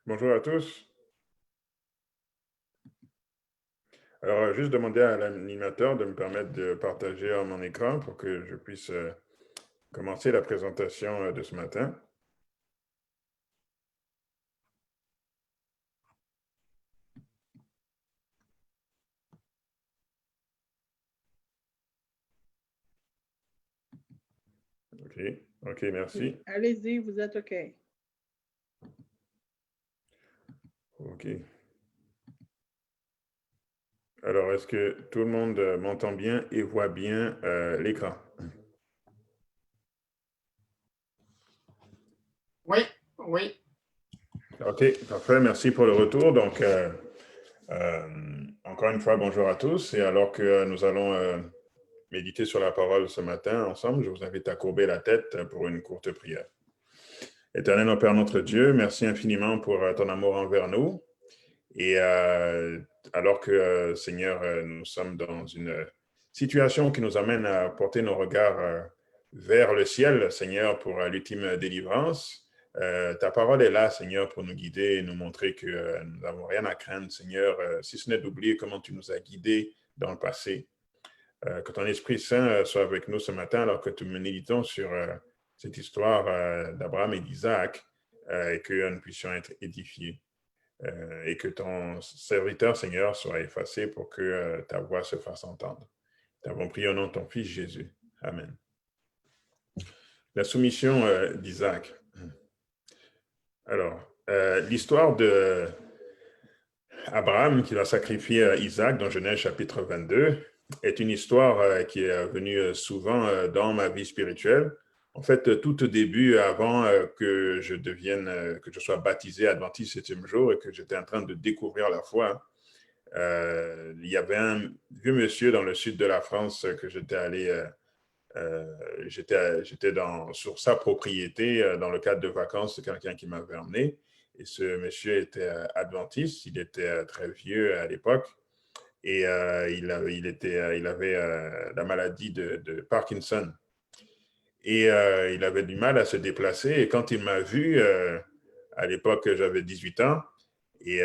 Bonjour à tous. Alors, juste demander à l'animateur de me permettre de partager mon écran pour que je puisse commencer la présentation de ce matin. OK, merci. Allez-y, vous êtes OK. OK. Alors, est-ce que tout le monde m'entend bien et voit bien l'écran? Oui, oui. OK, parfait. Merci pour le retour. Donc, encore une fois, bonjour à tous. Et alors que nous allons méditer sur la parole ce matin ensemble, je vous invite à courber la tête pour une courte prière. Éternel, notre Père, notre Dieu, merci infiniment pour ton amour envers nous. Et alors que, Seigneur, nous sommes dans une situation qui nous amène à porter nos regards vers le ciel, Seigneur, pour l'ultime délivrance, ta parole est là, Seigneur, pour nous guider et nous montrer que nous n'avons rien à craindre, Seigneur, si ce n'est d'oublier comment tu nous as guidés dans le passé. Que ton Esprit Saint soit avec nous ce matin alors que nous méditons sur cette histoire d'Abraham et d'Isaac et que nous puissions être édifiés. Et que ton serviteur, Seigneur, soit effacé pour que ta voix se fasse entendre. Nous avons prié au nom de ton Fils Jésus. Amen. La soumission d'Isaac. Alors, l'histoire d'Abraham qui va sacrifier Isaac dans Genèse chapitre 22 est une histoire qui est venue souvent dans ma vie spirituelle. En fait, tout au début, avant que je sois baptisé adventiste 7e jour et que j'étais en train de découvrir la foi, il y avait un vieux monsieur dans le sud de la France que j'étais allé, j'étais sur sa propriété dans le cadre de vacances, c'est quelqu'un qui m'avait emmené. Et ce monsieur était adventiste, il était très vieux à l'époque et il avait la maladie de Parkinson. Et il avait du mal à se déplacer. Et quand il m'a vu, à l'époque, j'avais 18 ans, et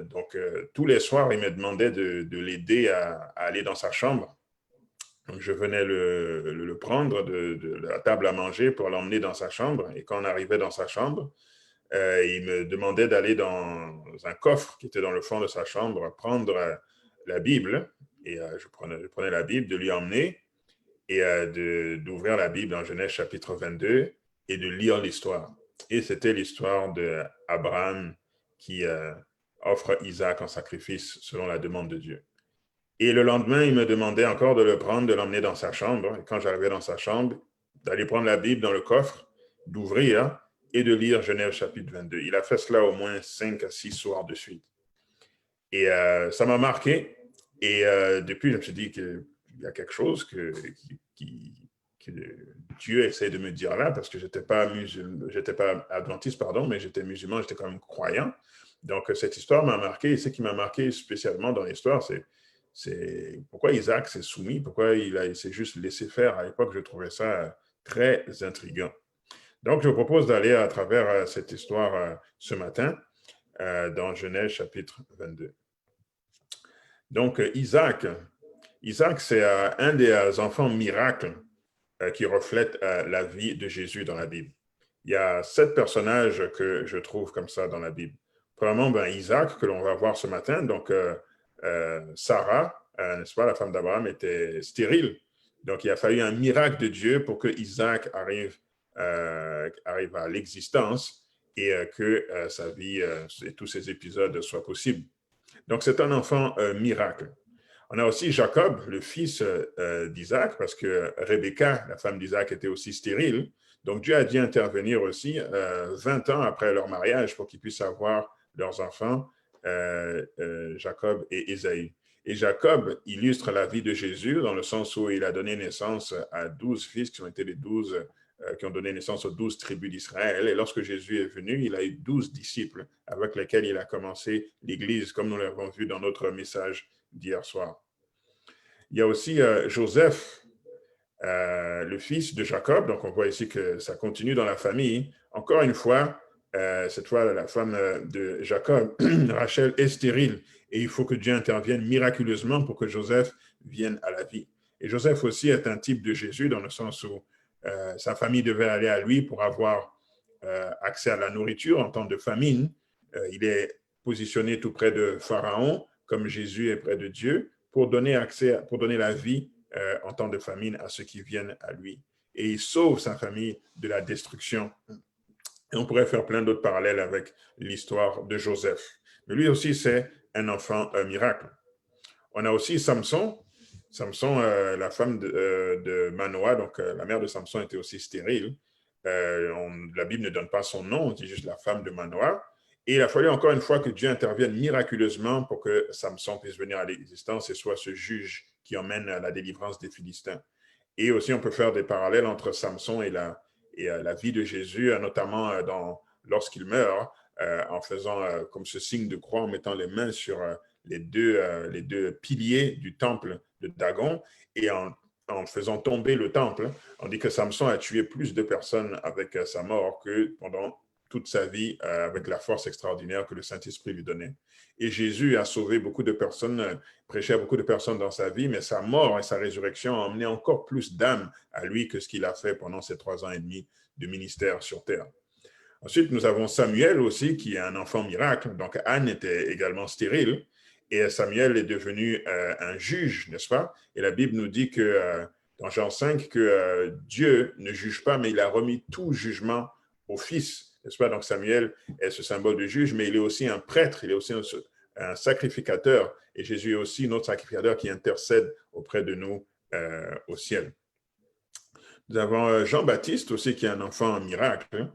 donc tous les soirs, il me demandait de l'aider à aller dans sa chambre. Donc je venais le prendre de la table à manger pour l'emmener dans sa chambre. Et quand on arrivait dans sa chambre, il me demandait d'aller dans un coffre qui était dans le fond de sa chambre, prendre la Bible. Et je prenais la Bible, de lui emmener et d'ouvrir la Bible en Genèse chapitre 22 et de lire l'histoire. Et c'était l'histoire d'Abraham qui offre Isaac en sacrifice selon la demande de Dieu. Et le lendemain, il me demandait encore de le prendre, de l'emmener dans sa chambre. Et quand j'arrivais dans sa chambre, d'aller prendre la Bible dans le coffre, d'ouvrir et de lire Genèse chapitre 22. Il a fait cela au moins 5 à 6 soirs de suite. Et ça m'a marqué. Et depuis, je me suis dit qu'il y a quelque chose que Dieu essaie de me dire là, parce que j'étais pas adventiste, pardon, mais j'étais musulman, j'étais quand même croyant. Donc, cette histoire m'a marqué. Et ce qui m'a marqué spécialement dans l'histoire, c'est pourquoi Isaac s'est soumis, pourquoi il s'est juste laissé faire. À l'époque, je trouvais ça très intriguant. Donc, je vous propose d'aller à travers cette histoire ce matin dans Genèse chapitre 22. Donc, Isaac, c'est un des enfants miracles qui reflètent la vie de Jésus dans la Bible. Il y a 7 personnages que je trouve comme ça dans la Bible. Premièrement, Isaac, que l'on va voir ce matin. Donc, Sarah, n'est-ce pas, la femme d'Abraham, était stérile. Donc, il a fallu un miracle de Dieu pour que Isaac arrive à l'existence et que sa vie et tous ses épisodes soient possibles. Donc, c'est un enfant miracle. On a aussi Jacob, le fils d'Isaac, parce que Rebecca, la femme d'Isaac, était aussi stérile. Donc, Dieu a dû intervenir aussi 20 ans après leur mariage pour qu'ils puissent avoir leurs enfants, Jacob et Ésaü. Et Jacob illustre la vie de Jésus dans le sens où il a donné naissance à 12 fils qui ont été les 12 qui ont donné naissance aux 12 tribus d'Israël. Et lorsque Jésus est venu, il a eu 12 disciples avec lesquels il a commencé l'Église, comme nous l'avons vu dans notre message d'hier soir. Il y a aussi Joseph, le fils de Jacob. Donc, on voit ici que ça continue dans la famille. Encore une fois, cette fois la femme de Jacob, Rachel, est stérile et il faut que Dieu intervienne miraculeusement pour que Joseph vienne à la vie. Et Joseph aussi est un type de Jésus dans le sens où sa famille devait aller à lui pour avoir accès à la nourriture en temps de famine. Il est positionné tout près de Pharaon, comme Jésus est près de Dieu, pour donner accès, pour donner la vie en temps de famine à ceux qui viennent à lui. Et il sauve sa famille de la destruction. Et on pourrait faire plein d'autres parallèles avec l'histoire de Joseph. Mais lui aussi, c'est un enfant miracle. On a aussi Samson. Samson, la femme de Manoah, donc la mère de Samson était aussi stérile. La Bible ne donne pas son nom, on dit juste la femme de Manoah. Et il a fallu encore une fois que Dieu intervienne miraculeusement pour que Samson puisse venir à l'existence et soit ce juge qui emmène à la délivrance des Philistins. Et aussi, on peut faire des parallèles entre Samson et la vie de Jésus, notamment lorsqu'il meurt, en faisant comme ce signe de croix, en mettant les mains sur les deux piliers du temple de Dagon et en faisant tomber le temple. On dit que Samson a tué plus de personnes avec sa mort que pendant toute sa vie avec la force extraordinaire que le Saint-Esprit lui donnait. Et Jésus a sauvé beaucoup de personnes, prêché à beaucoup de personnes dans sa vie, mais sa mort et sa résurrection ont emmené encore plus d'âmes à lui que ce qu'il a fait pendant ces 3 ans et demi de ministère sur terre. Ensuite, nous avons Samuel aussi, qui est un enfant miracle. Donc, Anne était également stérile et Samuel est devenu un juge, n'est-ce pas? Et la Bible nous dit que dans Jean 5, que Dieu ne juge pas, mais il a remis tout jugement au Fils, n'est-ce pas? Donc, Samuel est ce symbole de juge, mais il est aussi un prêtre, il est aussi un sacrificateur. Et Jésus est aussi notre sacrificateur qui intercède auprès de nous au ciel. Nous avons Jean-Baptiste aussi, qui est un enfant miracle.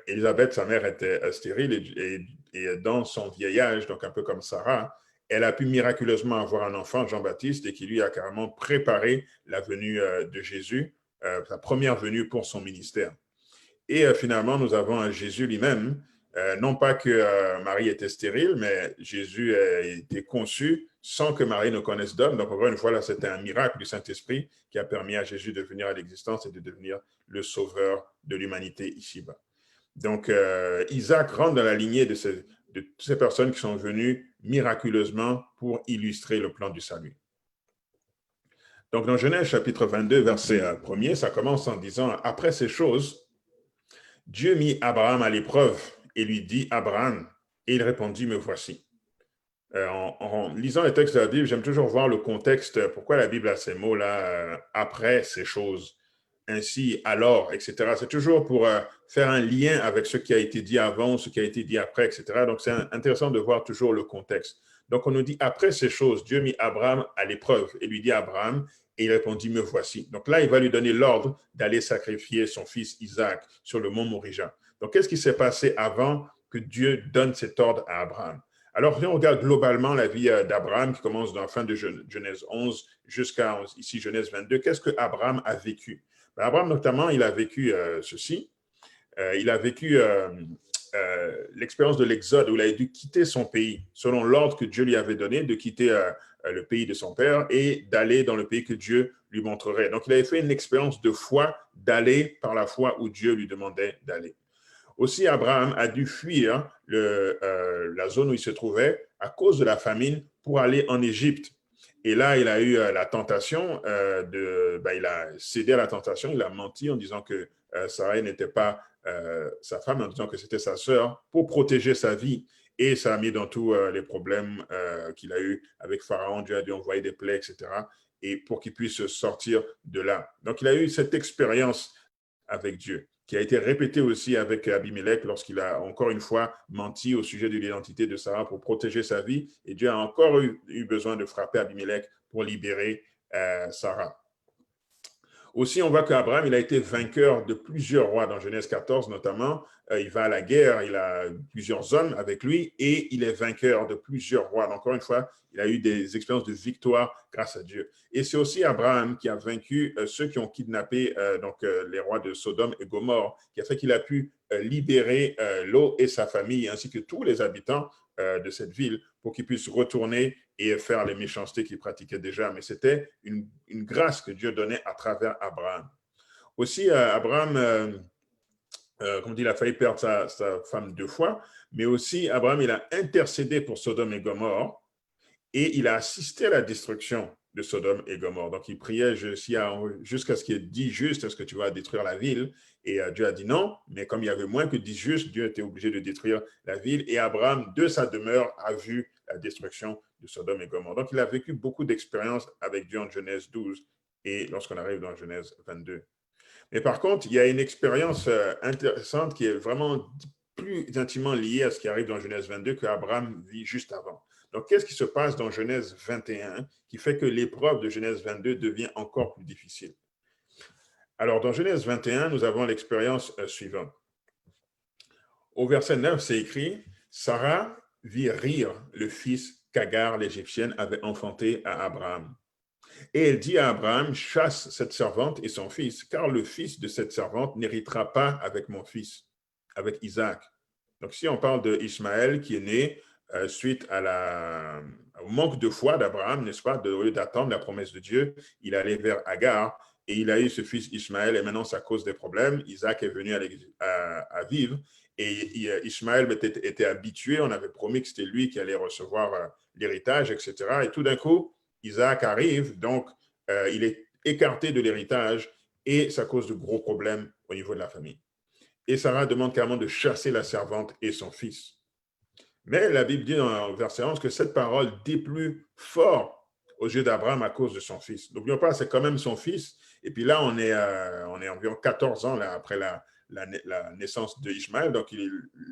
Élisabeth, sa mère, était stérile et dans son vieillage, donc un peu comme Sarah, elle a pu miraculeusement avoir un enfant, Jean-Baptiste, et qui lui a carrément préparé la venue de Jésus, sa première venue pour son ministère. Et finalement, nous avons Jésus lui-même. Non pas que Marie était stérile, mais Jésus a été conçu sans que Marie ne connaisse d'homme. Donc, encore une fois, là, c'était un miracle du Saint-Esprit qui a permis à Jésus de venir à l'existence et de devenir le sauveur de l'humanité ici-bas. Donc, Isaac rentre dans la lignée de toutes ces personnes qui sont venues miraculeusement pour illustrer le plan du salut. Donc, dans Genèse chapitre 22, verset 1er, ça commence en disant « Après ces choses, Dieu mit Abraham à l'épreuve et lui dit, Abraham, et il répondit, me voici. En lisant les textes de la Bible, j'aime toujours voir le contexte, pourquoi la Bible a ces mots-là, après ces choses, ainsi, alors, etc. C'est toujours pour faire un lien avec ce qui a été dit avant, ce qui a été dit après, etc. Donc, c'est intéressant de voir toujours le contexte. Donc, on nous dit, après ces choses, Dieu mit Abraham à l'épreuve et lui dit, Abraham, et il répondit, me voici. Donc là, il va lui donner l'ordre d'aller sacrifier son fils Isaac sur le mont Moriah. Donc, qu'est-ce qui s'est passé avant que Dieu donne cet ordre à Abraham? Alors, si on regarde globalement la vie d'Abraham, qui commence dans la fin de Genèse 11 jusqu'à ici Genèse 22, qu'est-ce que Abraham a vécu? Abraham, notamment, il a vécu ceci. Il a vécu l'expérience de l'Exode, où il a dû quitter son pays, selon l'ordre que Dieu lui avait donné, de quitter le pays de son père et d'aller dans le pays que Dieu lui montrerait. Donc, il avait fait une expérience de foi, d'aller par la foi où Dieu lui demandait d'aller. Aussi, Abraham a dû fuir la zone où il se trouvait à cause de la famine pour aller en Égypte. Et là, il a eu la tentation il a cédé à la tentation, il a menti en disant que Sarai n'était pas sa femme, en disant que c'était sa sœur, pour protéger sa vie. Et ça a mis dans tous les problèmes qu'il a eu avec Pharaon. Dieu a dû envoyer des plaies, etc. Et pour qu'il puisse sortir de là. Donc, il a eu cette expérience avec Dieu, qui a été répétée aussi avec Abimelech lorsqu'il a encore une fois menti au sujet de l'identité de Sarah pour protéger sa vie. Et Dieu a encore eu besoin de frapper Abimelech pour libérer Sarah. Aussi, on voit qu'Abraham, il a été vainqueur de plusieurs rois dans Genèse 14 notamment. Il va à la guerre, il a plusieurs hommes avec lui et il est vainqueur de plusieurs rois. Donc, encore une fois, il a eu des expériences de victoire grâce à Dieu. Et c'est aussi Abraham qui a vaincu ceux qui ont kidnappé les rois de Sodome et Gomorrhe, qui a fait qu'il a pu libérer Lot et sa famille, ainsi que tous les habitants de cette ville, pour qu'ils puissent retourner et faire les méchancetés qu'ils pratiquaient déjà. Mais c'était une grâce que Dieu donnait à travers Abraham. Aussi, Abraham comme dit, il a failli perdre sa femme 2 fois, mais aussi Abraham, il a intercédé pour Sodome et Gomorrhe et il a assisté à la destruction de Sodome et Gomorrhe. Donc, il priait jusqu'à ce qu'il ait dit juste, est-ce que tu vas détruire la ville? Et Dieu a dit non, mais comme il y avait moins que 10 justes, Dieu était obligé de détruire la ville. Et Abraham, de sa demeure, a vu la destruction de Sodome et Gomorrhe. Donc, il a vécu beaucoup d'expériences avec Dieu en Genèse 12 et lorsqu'on arrive dans Genèse 22. Mais par contre, il y a une expérience intéressante qui est vraiment plus intimement liée à ce qui arrive dans Genèse 22 que Abraham vit juste avant. Donc, qu'est-ce qui se passe dans Genèse 21 qui fait que l'épreuve de Genèse 22 devient encore plus difficile? Alors, dans Genèse 21, nous avons l'expérience suivante. Au verset 9, c'est écrit, Sarah vit rire le fils qu'Agar, l'Égyptienne, avait enfanté à Abraham. Et elle dit à Abraham, chasse cette servante et son fils, car le fils de cette servante n'héritera pas avec mon fils, avec Isaac. Donc ici, on parle d'Ismaël qui est né suite au manque de foi d'Abraham, n'est-ce pas? Au lieu d'attendre la promesse de Dieu, il allait vers Agar et il a eu ce fils Ismaël et maintenant ça cause des problèmes. Isaac est venu à vivre et Ismaël était habitué, on avait promis que c'était lui qui allait recevoir l'héritage, etc. Et tout d'un coup, Isaac arrive, donc il est écarté de l'héritage et ça cause de gros problèmes au niveau de la famille. Et Sarah demande carrément de chasser la servante et son fils. Mais la Bible dit dans le verset 11 que cette parole déplut fort aux yeux d'Abraham à cause de son fils. N'oublions pas, c'est quand même son fils. Et puis là, on est environ 14 ans là, après la naissance d'Ishmaël. Donc,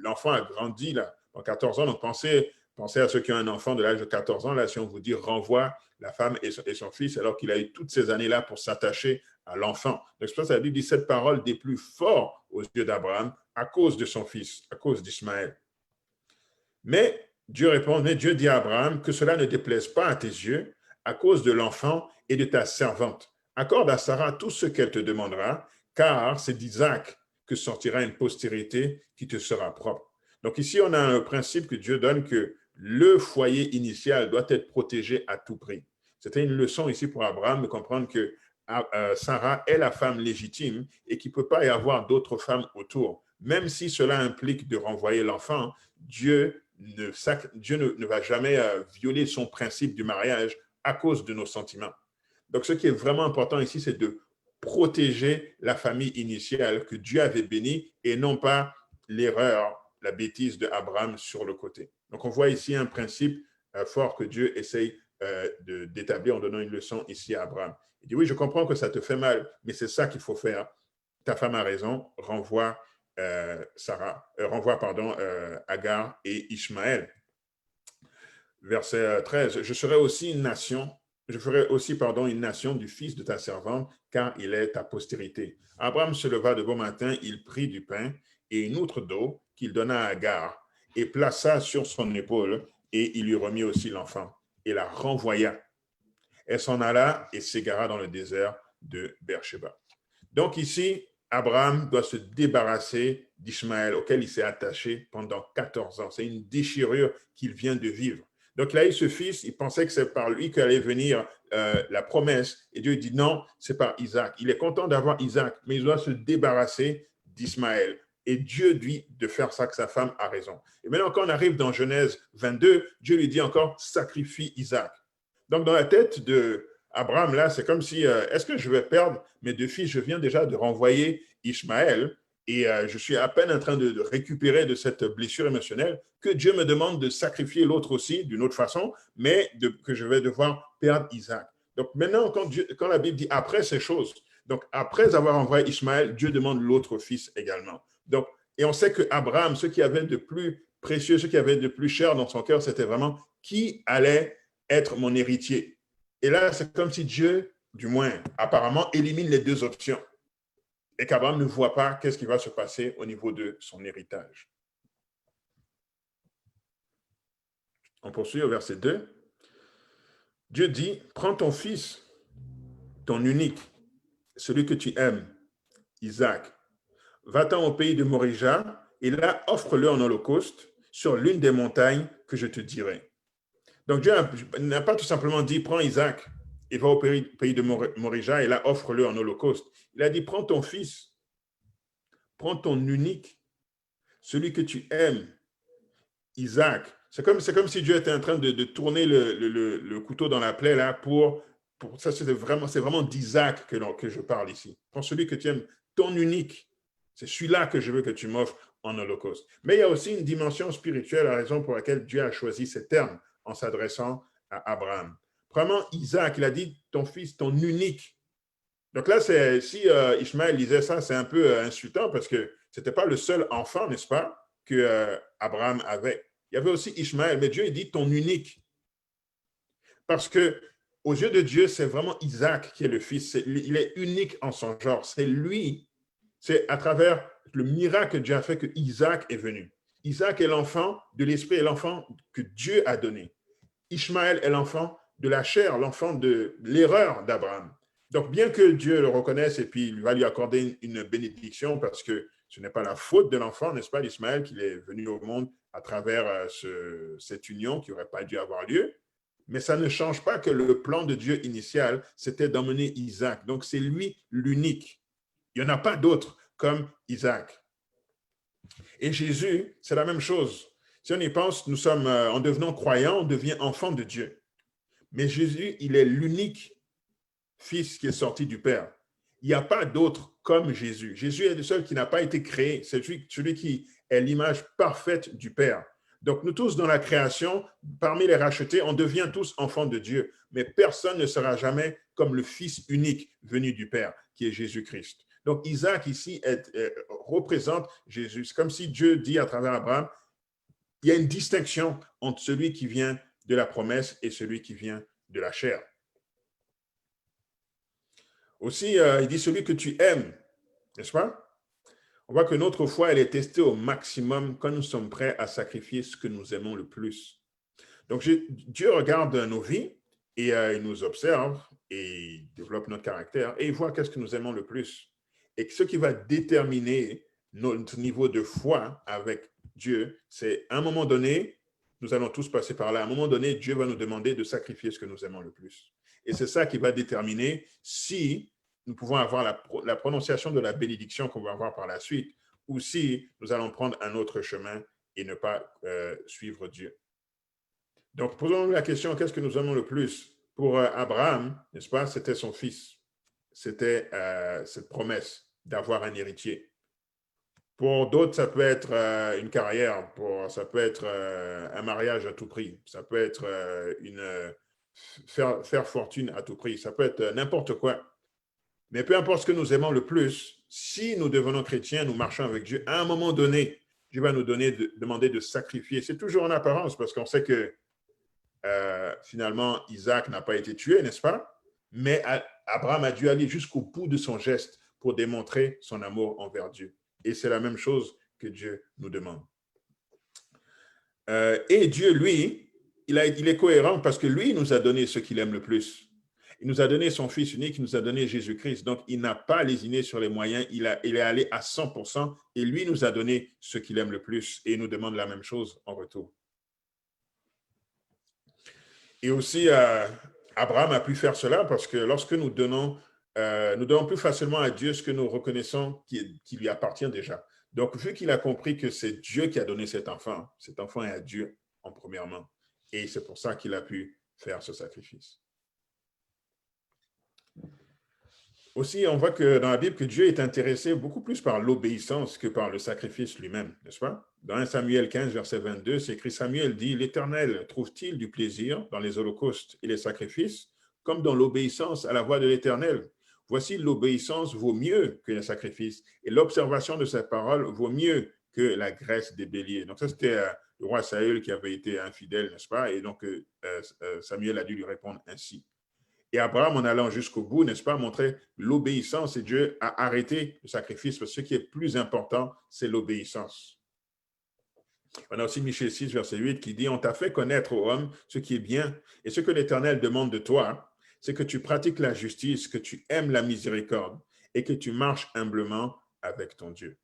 l'enfant a grandi là, en 14 ans. Donc, pensez à ceux qui ont un enfant de l'âge de 14 ans. Là, si on vous dit renvoie la femme et son fils, alors qu'il a eu toutes ces années-là pour s'attacher à l'enfant. Donc, c'est pour ça que la Bible dit cette parole déplut fort aux yeux d'Abraham à cause de son fils, à cause d'Ishmaël. Mais Dieu répond, mais Dieu dit à Abraham, que cela ne déplaise pas à tes yeux à cause de l'enfant et de ta servante. Accorde à Sarah tout ce qu'elle te demandera, car c'est d'Isaac que sortira une postérité qui te sera propre. Donc ici, on a un principe que Dieu donne que le foyer initial doit être protégé à tout prix. C'était une leçon ici pour Abraham de comprendre que Sarah est la femme légitime et qu'il ne peut pas y avoir d'autres femmes autour. Même si cela implique de renvoyer l'enfant, Dieu ne va jamais violer son principe du mariage à cause de nos sentiments. Donc, ce qui est vraiment important ici, c'est de protéger la famille initiale que Dieu avait bénie et non pas l'erreur, la bêtise d'Abraham sur le côté. Donc, on voit ici un principe fort que Dieu essaye d'établir en donnant une leçon ici à Abraham. Il dit, oui, je comprends que ça te fait mal, mais c'est ça qu'il faut faire. Ta femme a raison, renvoie Agar et Ishmaël. Verset 13, je ferai aussi une nation du fils de ta servante, car il est ta postérité. Abraham se leva de bon matin, il prit du pain et une outre d'eau qu'il donna à Agar et plaça sur son épaule, et il lui remit aussi l'enfant et la renvoya. Elle s'en alla et s'égara dans le désert de Beersheba. Donc ici, Abraham doit se débarrasser d'Ishmaël, auquel il s'est attaché pendant 14 ans. C'est une déchirure qu'il vient de vivre. Donc, il a eu ce fils, il pensait que c'est par lui qu'allait venir la promesse. Et Dieu dit non, c'est par Isaac. Il est content d'avoir Isaac, mais il doit se débarrasser d'Ismaël. Et Dieu dit de faire ça, que sa femme a raison. Et maintenant, quand on arrive dans Genèse 22, Dieu lui dit encore, sacrifie Isaac. Donc, dans la tête de Abraham, là, c'est comme si, est-ce que je vais perdre mes 2 fils? Je viens déjà de renvoyer Ishmaël et je suis à peine en train de récupérer de cette blessure émotionnelle que Dieu me demande de sacrifier l'autre aussi d'une autre façon, mais que je vais devoir perdre Isaac. Donc maintenant, quand la Bible dit après ces choses, donc après avoir envoyé Ishmaël, Dieu demande l'autre fils également. Donc, et on sait que Abraham, ce qui avait de plus précieux, ce qui avait de plus cher dans son cœur, c'était vraiment qui allait être mon héritier. Et là, c'est comme si Dieu, du moins apparemment, élimine les 2 options et qu'Abraham ne voit pas qu'est-ce qui va se passer au niveau de son héritage. On poursuit au verset 2. Dieu dit, prends ton fils, ton unique, celui que tu aimes, Isaac, va-t'en au pays de Morija et là, offre-le en holocauste sur l'une des montagnes que je te dirai. Donc Dieu n'a pas tout simplement dit, prends Isaac et va au pays de Morija et là, offre-le en holocauste. Il a dit, prends ton fils prends ton unique, celui que tu aimes, Isaac. C'est comme si Dieu était en train de tourner le couteau dans la plaie là pour ça, c'est vraiment d'Isaac que je parle ici. Prends celui que tu aimes, ton unique. C'est celui-là que je veux que tu m'offres en holocauste. Mais il y a aussi une dimension spirituelle, la raison pour laquelle Dieu a choisi ces termes en s'adressant à Abraham. Premièrement, Isaac, il a dit ton fils, ton unique. Donc là, si Ishmaël disait ça, c'est un peu insultant parce que ce n'était pas le seul enfant, n'est-ce pas, que Abraham avait. Il y avait aussi Ishmaël, mais Dieu il dit ton unique. Parce que aux yeux de Dieu, c'est vraiment Isaac qui est le fils. Il est unique en son genre. C'est lui, c'est à travers le miracle que Dieu a fait que Isaac est venu. Isaac est l'enfant de l'esprit, est l'enfant que Dieu a donné. Ishmaël est l'enfant de la chair, l'enfant de l'erreur d'Abraham. Donc, bien que Dieu le reconnaisse et puis il va lui accorder une bénédiction parce que ce n'est pas la faute de l'enfant, n'est-ce pas, d'Ismaël, qu'il est venu au monde à travers cette union qui n'aurait pas dû avoir lieu. Mais ça ne change pas que le plan de Dieu initial, c'était d'emmener Isaac. Donc, c'est lui l'unique. Il n'y en a pas d'autre comme Isaac. Et Jésus, c'est la même chose. Si on y pense, nous sommes, en devenant croyants, on devient enfant de Dieu. Mais Jésus, il est l'unique fils qui est sorti du Père. Il n'y a pas d'autre comme Jésus. Jésus est le seul qui n'a pas été créé. C'est celui qui est l'image parfaite du Père. Donc, nous tous dans la création, parmi les rachetés, on devient tous enfants de Dieu. Mais personne ne sera jamais comme le Fils unique venu du Père, qui est Jésus-Christ. Donc, Isaac ici représente Jésus. C'est comme si Dieu dit à travers Abraham, il y a une distinction entre celui qui vient de la promesse et celui qui vient de la chair. Aussi, il dit celui que tu aimes, n'est-ce pas? On voit que notre foi, elle est testée au maximum quand nous sommes prêts à sacrifier ce que nous aimons le plus. Donc, Dieu regarde nos vies et il nous observe et il développe notre caractère et il voit qu'est-ce que nous aimons le plus. Et ce qui va déterminer notre niveau de foi avec Dieu, c'est à un moment donné, nous allons tous passer par là, à un moment donné, Dieu va nous demander de sacrifier ce que nous aimons le plus. Et c'est ça qui va déterminer si nous pouvons avoir la prononciation de la bénédiction qu'on va avoir par la suite, ou si nous allons prendre un autre chemin et ne pas suivre Dieu. Donc, posons-nous la question, qu'est-ce que nous aimons le plus? Pour Abraham, n'est-ce pas, c'était son fils. C'était cette promesse d'avoir un héritier. Pour d'autres, ça peut être une carrière, ça peut être un mariage à tout prix, ça peut être faire fortune à tout prix, ça peut être n'importe quoi. Mais peu importe ce que nous aimons le plus, si nous devenons chrétiens, nous marchons avec Dieu, à un moment donné, Dieu va nous demander de sacrifier. C'est toujours en apparence parce qu'on sait que finalement, Isaac n'a pas été tué, n'est-ce pas? Mais Abraham a dû aller jusqu'au bout de son geste pour démontrer son amour envers Dieu. Et c'est la même chose que Dieu nous demande. Et Dieu, lui, il est cohérent parce que lui, il nous a donné ce qu'il aime le plus. Il nous a donné son Fils unique, il nous a donné Jésus-Christ. Donc, il n'a pas lésiné sur les moyens, il est allé à 100% et lui nous a donné ce qu'il aime le plus et il nous demande la même chose en retour. Et aussi, Abraham a pu faire cela parce que lorsque nous donnons plus facilement à Dieu ce que nous reconnaissons qui lui appartient déjà. Donc, vu qu'il a compris que c'est Dieu qui a donné cet enfant est à Dieu en premièrement. Et c'est pour ça qu'il a pu faire ce sacrifice. Aussi, on voit que dans la Bible, que Dieu est intéressé beaucoup plus par l'obéissance que par le sacrifice lui-même, n'est-ce pas? Dans 1 Samuel 15, verset 22, c'est écrit, Samuel dit, l'Éternel trouve-t-il du plaisir dans les holocaustes et les sacrifices, comme dans l'obéissance à la voix de l'Éternel? Voici, l'obéissance vaut mieux que les sacrifices, et l'observation de sa parole vaut mieux que la graisse des béliers. Donc ça, c'était le roi Saül qui avait été infidèle, n'est-ce pas? Et donc, Samuel a dû lui répondre ainsi. Et Abraham, en allant jusqu'au bout, n'est-ce pas, montrait l'obéissance et Dieu a arrêté le sacrifice parce que ce qui est plus important, c'est l'obéissance. On a aussi Michée 6, verset 8 qui dit, on t'a fait connaître aux hommes ce qui est bien et ce que l'Éternel demande de toi, c'est que tu pratiques la justice, que tu aimes la miséricorde et que tu marches humblement avec ton Dieu.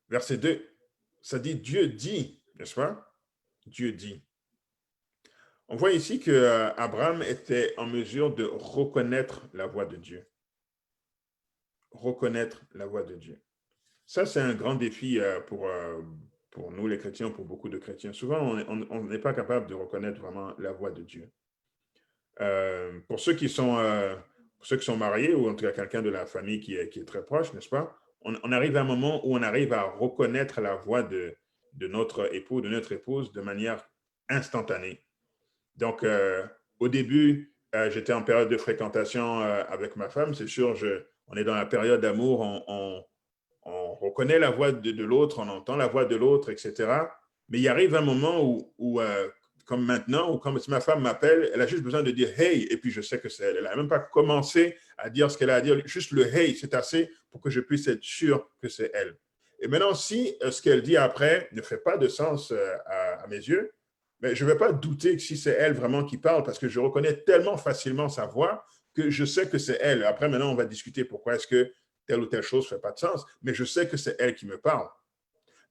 Verset 2, ça dit Dieu dit, n'est-ce pas? Dieu dit. On voit ici qu'Abraham était en mesure de reconnaître la voix de Dieu. reconnaître la voix de Dieu. Ça, c'est un grand défi pour nous, les chrétiens, pour beaucoup de chrétiens. Souvent, on n'est pas capable de reconnaître vraiment la voix de Dieu. Pour ceux qui sont mariés, ou en tout cas quelqu'un de la famille qui est très proche, n'est-ce pas? On arrive à un moment où on arrive à reconnaître la voix de notre époux, de notre épouse, de manière instantanée. Donc, au début, j'étais en période de fréquentation avec ma femme. C'est sûr, on est dans la période d'amour, on reconnaît la voix de l'autre, on entend la voix de l'autre, etc. Mais il arrive un moment où comme maintenant, ou comme si ma femme m'appelle, elle a juste besoin de dire « hey », et puis je sais que c'est elle. Elle n'a même pas commencé à dire ce qu'elle a à dire. Juste le « hey », c'est assez pour que je puisse être sûr que c'est elle. Et maintenant, si ce qu'elle dit après ne fait pas de sens à mes yeux, mais je ne vais pas douter que si c'est elle vraiment qui parle, parce que je reconnais tellement facilement sa voix que je sais que c'est elle. Après, maintenant, on va discuter pourquoi est-ce que telle ou telle chose ne fait pas de sens, mais je sais que c'est elle qui me parle.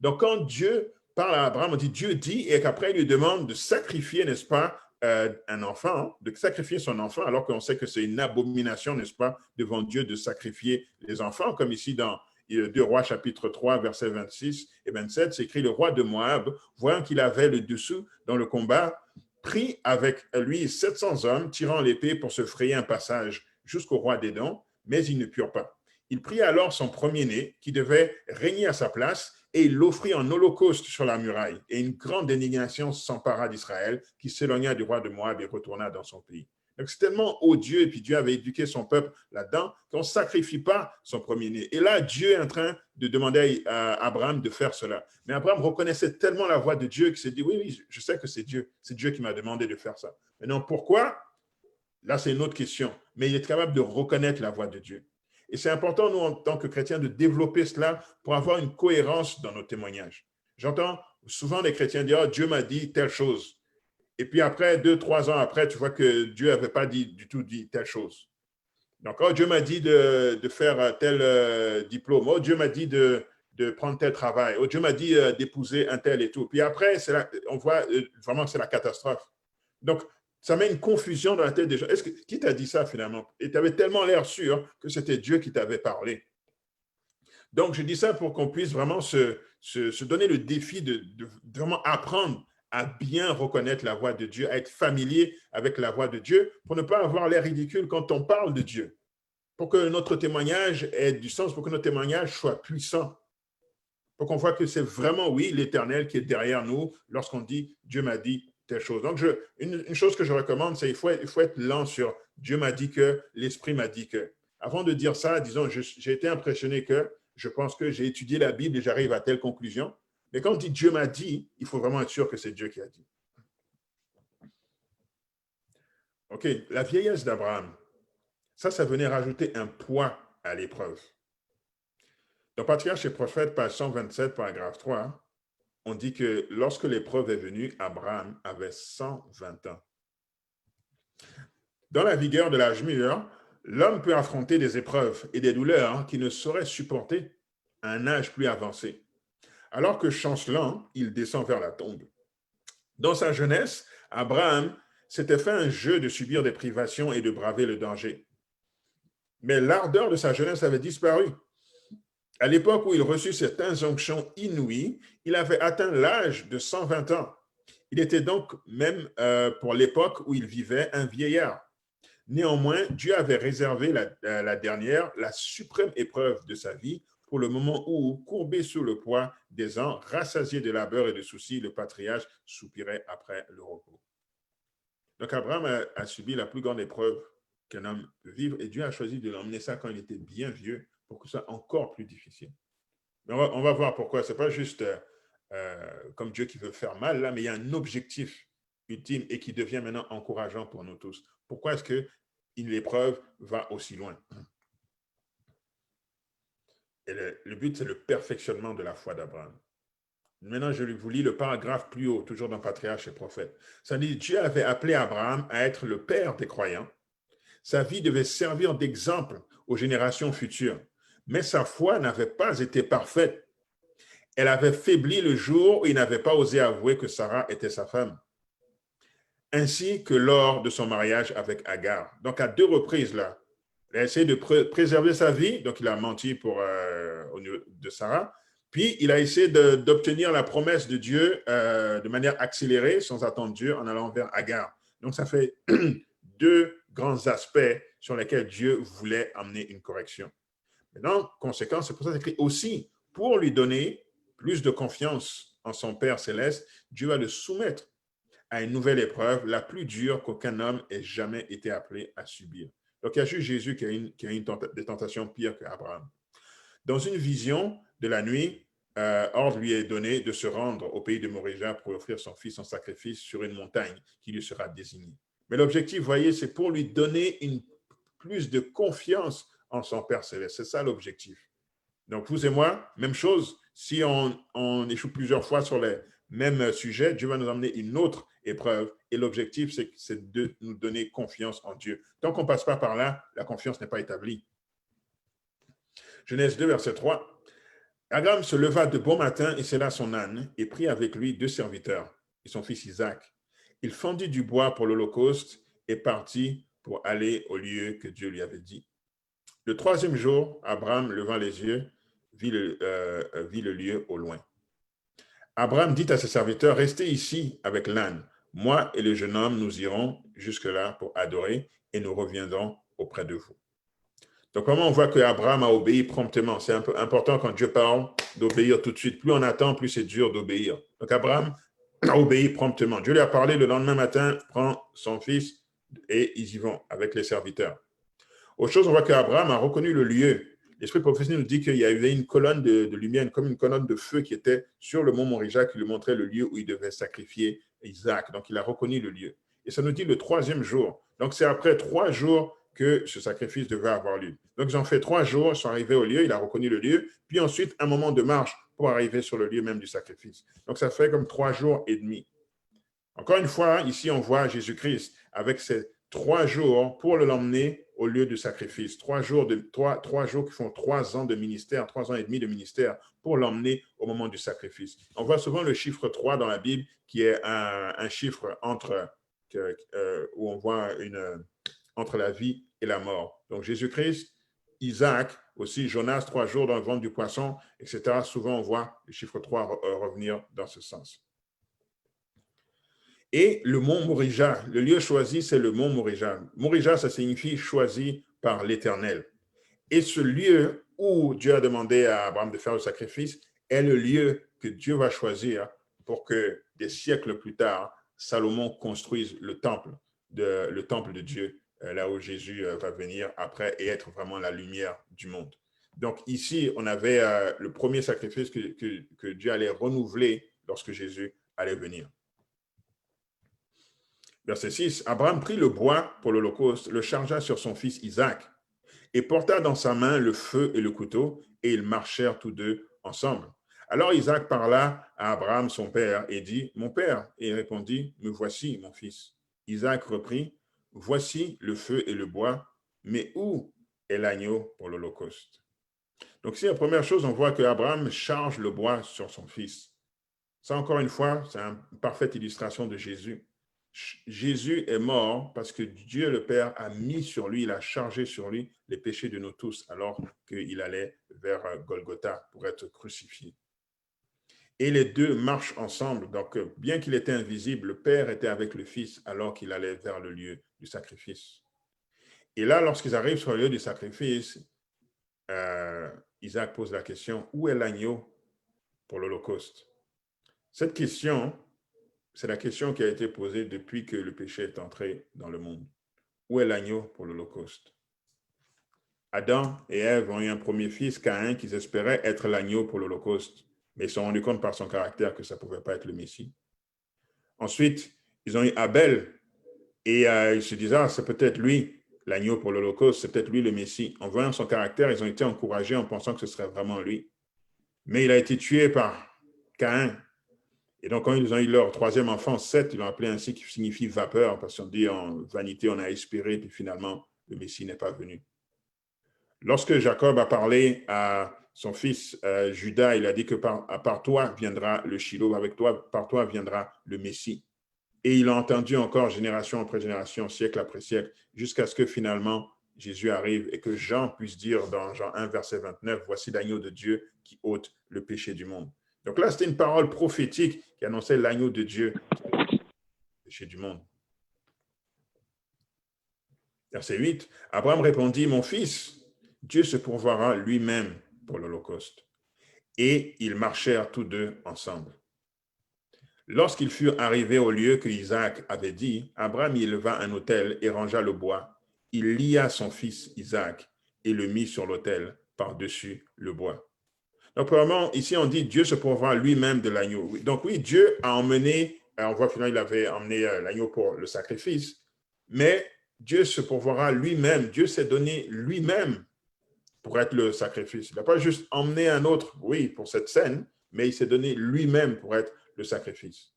Donc, quand Dieu parle à Abraham, on dit Dieu dit, et qu'après il lui demande de sacrifier, n'est-ce pas, un enfant, de sacrifier son enfant, alors qu'on sait que c'est une abomination, n'est-ce pas, devant Dieu de sacrifier les enfants, comme ici dans 2 Rois chapitre 3, versets 26 et 27, c'est écrit, le roi de Moab, voyant qu'il avait le dessous dans le combat, prit avec lui 700 hommes, tirant l'épée pour se frayer un passage jusqu'au roi d'Édom, mais ils ne purent pas. Il prit alors son premier-né, qui devait régner à sa place, et il l'offrit en holocauste sur la muraille. Et une grande indignation s'empara d'Israël, qui s'éloigna du roi de Moab et retourna dans son pays. Donc c'est tellement odieux, et puis Dieu avait éduqué son peuple là-dedans, qu'on ne sacrifie pas son premier-né. Et là, Dieu est en train de demander à Abraham de faire cela. Mais Abraham reconnaissait tellement la voix de Dieu qu'il s'est dit, oui, je sais que c'est Dieu qui m'a demandé de faire ça. Maintenant, pourquoi? Là, c'est une autre question. Mais il est capable de reconnaître la voix de Dieu. Et c'est important, nous, en tant que chrétiens, de développer cela pour avoir une cohérence dans nos témoignages. J'entends souvent les chrétiens dire, oh, Dieu m'a dit telle chose. Et puis après, 2, 3 ans après, tu vois que Dieu n'avait pas du tout dit telle chose. Donc, oh, Dieu m'a dit de faire tel diplôme. Oh, Dieu m'a dit de prendre tel travail. Oh, Dieu m'a dit d'épouser un tel et tout. Puis après, on voit vraiment que c'est la catastrophe. Donc, ça met une confusion dans la tête des gens. Qui t'a dit ça finalement? Et tu avais tellement l'air sûr que c'était Dieu qui t'avait parlé. Donc, je dis ça pour qu'on puisse vraiment se donner le défi de vraiment apprendre à bien reconnaître la voix de Dieu, à être familier avec la voix de Dieu, pour ne pas avoir l'air ridicule quand on parle de Dieu. Pour que notre témoignage ait du sens, pour que notre témoignage soit puissant. Pour qu'on voit que c'est vraiment, oui, l'Éternel qui est derrière nous lorsqu'on dit « Dieu m'a dit » telle chose. Donc, une chose que je recommande, c'est qu'il faut être lent sur Dieu m'a dit que, l'Esprit m'a dit que. Avant de dire ça, disons, j'ai été impressionné que, je pense que j'ai étudié la Bible et j'arrive à telle conclusion. Mais quand on dit Dieu m'a dit, il faut vraiment être sûr que c'est Dieu qui a dit. OK, la vieillesse d'Abraham, ça venait rajouter un poids à l'épreuve. Dans Patriarches et Prophètes, page 127, paragraphe 3, on dit que lorsque l'épreuve est venue, Abraham avait 120 ans. Dans la vigueur de l'âge mûr, l'homme peut affronter des épreuves et des douleurs qu'il ne saurait supporter à un âge plus avancé. Alors que chancelant, il descend vers la tombe. Dans sa jeunesse, Abraham s'était fait un jeu de subir des privations et de braver le danger. Mais l'ardeur de sa jeunesse avait disparu. À l'époque où il reçut cette injonction inouïe, il avait atteint l'âge de 120 ans. Il était donc, même pour l'époque où il vivait, un vieillard. Néanmoins, Dieu avait réservé la dernière, la suprême épreuve de sa vie, pour le moment où, courbé sous le poids des ans, rassasié de labeur et de soucis, le patriarche soupirait après le repos. Donc, Abraham a subi la plus grande épreuve qu'un homme peut vivre, et Dieu a choisi de l'emmener ça quand il était bien vieux, pour que ce soit encore plus difficile. Mais on va voir pourquoi. Ce n'est pas juste comme Dieu qui veut faire mal, là, mais il y a un objectif ultime et qui devient maintenant encourageant pour nous tous. Pourquoi est-ce que l'épreuve va aussi loin? Et le but, c'est le perfectionnement de la foi d'Abraham. Maintenant, je vous lis le paragraphe plus haut, toujours dans Patriarches et Prophètes. Ça dit, Dieu avait appelé Abraham à être le père des croyants. Sa vie devait servir d'exemple aux générations futures. Mais sa foi n'avait pas été parfaite. Elle avait faibli le jour où il n'avait pas osé avouer que Sarah était sa femme, ainsi que lors de son mariage avec Agar. Donc, à 2 reprises, là, Il a essayé de préserver sa vie, donc il a menti au niveau de Sarah. Puis, il a essayé d'obtenir la promesse de Dieu de manière accélérée, sans attendre Dieu, en allant vers Agar. Donc, ça fait deux grands aspects sur lesquels Dieu voulait amener une correction. Maintenant, conséquence, c'est pour ça qu'il écrit aussi, pour lui donner plus de confiance en son Père céleste, Dieu va le soumettre à une nouvelle épreuve, la plus dure qu'aucun homme ait jamais été appelé à subir. Donc, il y a juste Jésus qui a eu des tentations pires qu'Abraham. Dans une vision de la nuit, ordre lui est donné de se rendre au pays de Morija pour offrir son fils en sacrifice sur une montagne qui lui sera désignée. Mais l'objectif, vous voyez, c'est pour lui donner plus de confiance en son Père céleste. C'est ça l'objectif. Donc, vous et moi, même chose, si on échoue plusieurs fois sur les mêmes sujets, Dieu va nous amener une autre épreuve. Et l'objectif, c'est de nous donner confiance en Dieu. Tant qu'on ne passe pas par là, la confiance n'est pas établie. Genèse 2, verset 3. Abraham se leva de bon matin et sella son âne et prit avec lui 2 serviteurs et son fils Isaac. Il fendit du bois pour l'Holocauste et partit pour aller au lieu que Dieu lui avait dit. Le 3e jour, Abraham, levant les yeux, vit le lieu au loin. Abraham dit à ses serviteurs, restez ici avec l'âne. Moi et le jeune homme, nous irons jusque-là pour adorer et nous reviendrons auprès de vous. Donc, comment on voit qu'Abraham a obéi promptement? C'est un peu important quand Dieu parle d'obéir tout de suite. Plus on attend, plus c'est dur d'obéir. Donc, Abraham a obéi promptement. Dieu lui a parlé le lendemain matin, prend son fils et ils y vont avec les serviteurs. Autre chose, on voit qu'Abraham a reconnu le lieu. L'Esprit prophétique nous dit qu'il y avait une colonne de lumière, comme une colonne de feu qui était sur le mont Morija qui lui montrait le lieu où il devait sacrifier Isaac. Donc, il a reconnu le lieu. Et ça nous dit le 3e jour. Donc, c'est après 3 jours que ce sacrifice devait avoir lieu. Donc, ils ont fait 3 jours, ils sont arrivés au lieu, il a reconnu le lieu, puis ensuite, un moment de marche pour arriver sur le lieu même du sacrifice. Donc, ça fait comme 3 jours et demi. Encore une fois, ici, on voit Jésus-Christ avec ces 3 jours pour l'emmener au lieu du sacrifice. 3 jours qui font 3 ans de ministère, 3 ans et demi de ministère pour l'emmener au moment du sacrifice. On voit souvent le chiffre 3 dans la Bible qui est un chiffre où on voit entre la vie et la mort. Donc Jésus-Christ, Isaac, aussi Jonas, 3 jours dans le ventre du poisson, etc. Souvent, on voit le chiffre 3 revenir dans ce sens. Et le mont Morija, le lieu choisi, c'est le mont Morija. Morija, ça signifie choisi par l'Éternel. Et ce lieu où Dieu a demandé à Abraham de faire le sacrifice est le lieu que Dieu va choisir pour que des siècles plus tard, Salomon construise le temple de Dieu, là où Jésus va venir après et être vraiment la lumière du monde. Donc ici, on avait le premier sacrifice que Dieu allait renouveler lorsque Jésus allait venir. Verset 6, Abraham prit le bois pour l'Holocauste, le chargea sur son fils Isaac et porta dans sa main le feu et le couteau, et ils marchèrent tous deux ensemble. Alors Isaac parla à Abraham, son père, et dit, « Mon père » et il répondit, « Me voici, mon fils. » Isaac reprit, « Voici le feu et le bois, mais où est l'agneau pour l'Holocauste » Donc, c'est la première chose, on voit qu'Abraham charge le bois sur son fils. Ça, encore une fois, c'est une parfaite illustration de Jésus. Jésus est mort parce que Dieu le Père a mis sur lui, il a chargé sur lui les péchés de nous tous alors qu'il allait vers Golgotha pour être crucifié. Et les deux marchent ensemble. Donc, bien qu'il était invisible, le Père était avec le Fils alors qu'il allait vers le lieu du sacrifice. Et là, lorsqu'ils arrivent sur le lieu du sacrifice, Isaac pose la question, où est l'agneau pour l'Holocauste? Cette question, c'est la question qui a été posée depuis que le péché est entré dans le monde. Où est l'agneau pour l'Holocauste? Adam et Ève ont eu un premier fils, Caïn, qu'ils espéraient être l'agneau pour l'Holocauste, mais ils se sont rendus compte par son caractère que ça ne pouvait pas être le Messie. Ensuite, ils ont eu Abel, et ils se disaient, c'est peut-être lui, l'agneau pour l'Holocauste, c'est peut-être lui le Messie. En voyant son caractère, ils ont été encouragés en pensant que ce serait vraiment lui. Mais il a été tué par Caïn. Et donc, quand ils ont eu leur 3e enfant, Seth, ils l'ont appelé ainsi, qui signifie vapeur, parce qu'on dit en vanité, on a espéré, puis finalement, le Messie n'est pas venu. Lorsque Jacob a parlé à son fils Judas, il a dit que par toi viendra le Shiloh, par toi viendra le Messie. Et il a entendu encore génération après génération, siècle après siècle, jusqu'à ce que finalement, Jésus arrive et que Jean puisse dire dans Jean 1, verset 29, « Voici l'agneau de Dieu qui ôte le péché du monde. » Donc là, c'était une parole prophétique qui annonçait l'agneau de Dieu qui ôte le péché du monde. Verset 8, « Abraham répondit, « Mon fils, Dieu se pourvoira lui-même pour l'Holocauste. » Et ils marchèrent tous deux ensemble. Lorsqu'ils furent arrivés au lieu que Isaac avait dit, Abraham y éleva un autel et rangea le bois. Il lia son fils Isaac et le mit sur l'autel par-dessus le bois. Donc, premièrement, ici, on dit Dieu se pourvoit lui-même de l'agneau. Donc, oui, Dieu a emmené, on voit finalement, il avait emmené l'agneau pour le sacrifice, mais Dieu se pourvoira lui-même. Dieu s'est donné lui-même pour être le sacrifice. Il n'a pas juste emmené un autre, oui, pour cette scène, mais il s'est donné lui-même pour être le sacrifice.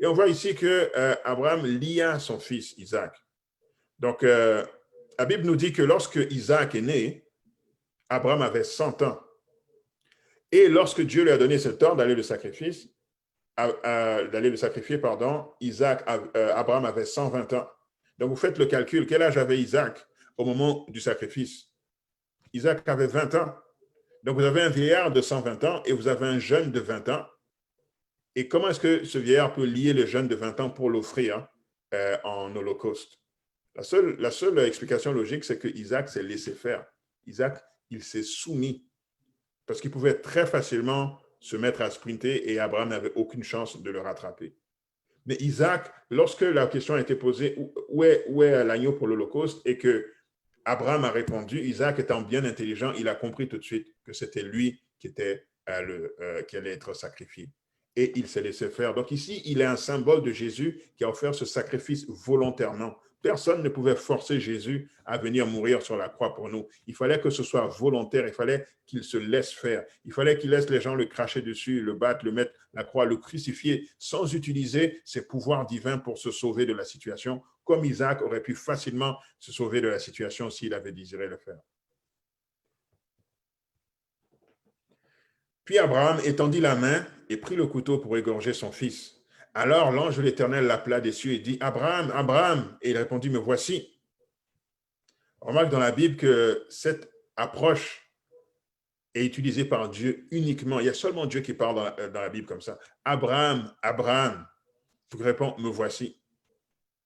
Et on voit ici que Abraham lia son fils Isaac. Donc, la Bible nous dit que lorsque Isaac est né, Abraham avait 100 ans. Et lorsque Dieu lui a donné cet ordre d'aller le sacrifier, Abraham avait 120 ans. Donc, vous faites le calcul. Quel âge avait Isaac au moment du sacrifice? Isaac avait 20 ans. Donc, vous avez un vieillard de 120 ans et vous avez un jeune de 20 ans. Et comment est-ce que ce vieillard peut lier le jeune de 20 ans pour l'offrir en holocauste? La seule explication logique, c'est que Isaac s'est laissé faire. Isaac, il s'est soumis parce qu'il pouvait très facilement se mettre à sprinter et Abraham n'avait aucune chance de le rattraper. Mais Isaac, lorsque la question a été posée, où est l'agneau pour l'Holocauste, et que Abraham a répondu, Isaac étant bien intelligent, il a compris tout de suite que c'était lui qui allait être sacrifié. Et il s'est laissé faire. Donc ici, il est un symbole de Jésus qui a offert ce sacrifice volontairement. Personne ne pouvait forcer Jésus à venir mourir sur la croix pour nous. Il fallait que ce soit volontaire, il fallait qu'il se laisse faire. Il fallait qu'il laisse les gens le cracher dessus, le battre, le mettre la croix, le crucifier, sans utiliser ses pouvoirs divins pour se sauver de la situation, comme Isaac aurait pu facilement se sauver de la situation s'il avait désiré le faire. Puis Abraham étendit la main et prit le couteau pour égorger son fils. Alors l'ange de l'Éternel l'appela des cieux et dit, « Abraham, Abraham !» Et il répondit, « Me voici. » On remarque dans la Bible que cette approche est utilisée par Dieu uniquement. Il y a seulement Dieu qui parle dans la Bible comme ça. « Abraham, Abraham !» Il répond, « Me voici. »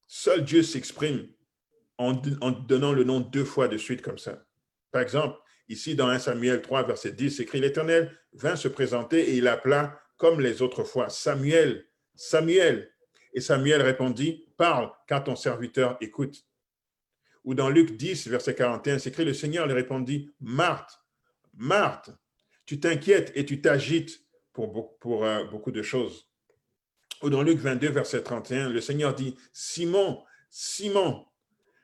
Seul Dieu s'exprime en donnant le nom 2 fois de suite comme ça. Par exemple, ici dans 1 Samuel 3, verset 10, c'est écrit, « L'Éternel vint se présenter et il appela comme les autres fois, Samuel, Samuel. » Et Samuel répondit, « Parle, car ton serviteur écoute. » Ou dans Luc 10, verset 41, c'est écrit, « Le Seigneur lui répondit, « Marthe, Marthe, tu t'inquiètes et tu t'agites pour beaucoup de choses. » Ou dans Luc 22, verset 31, le Seigneur dit, « Simon, Simon,